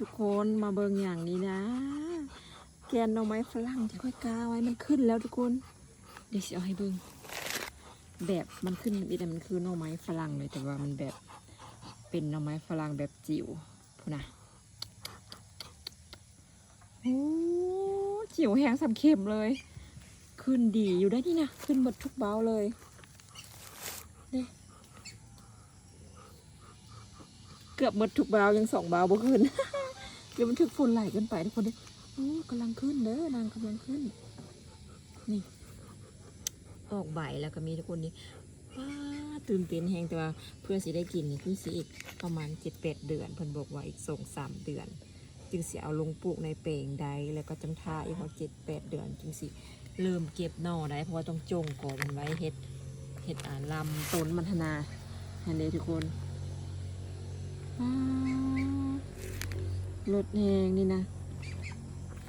ทุกคนมาเบิ่งอย่างนี้นะแกนหน่อไม้ฝรั่งที่ค่อยกาไว้มันขึ้นแล้วทุกคนเดี๋ยวสิเอาให้เบิ่งแบบมันขึ้นอีแต่มันคือหน่อไม้ฝรั่งเลยแต่ว่ามันแบบเป็นหน่อไม้ฝรั่งแบบจิ๋วพูนะโอ้จิ๋วแห้งสำเข็มเลยขึ้นดีอยู่ได้นี่นะขึ้นหมดทุกเบ้าเลยเนี่ยเกือบหมดทุกเบ้ายัง2 เบ้าบ่ขึ้น เดี๋ยวมันถึกฝุ่นไหลเกินไปทุกคนเลยโอ้กำลังขึ้นเด้อนางกำลังขึ้นนี่ออกใบแล้วก็มีทุกคนนี่ว้าตื่นเต้นแฮงแต่ว่าเพื่อสิได้กินนี่คือสิอีกประมาณ7-8 เดือนเพิ่นบอกว่าอีก2-3 เดือนจึงสิเอาลงปลูกในแปลงใดแล้วก็จังท่าอีก7-8 เดือนจึงสิเริ่มเก็บหน่อได้เพราะว่าต้องจงก่อมันไว้เฮ็ดลำต้นมันธนาอันนี้ทุกคนรถแหงนี่นะ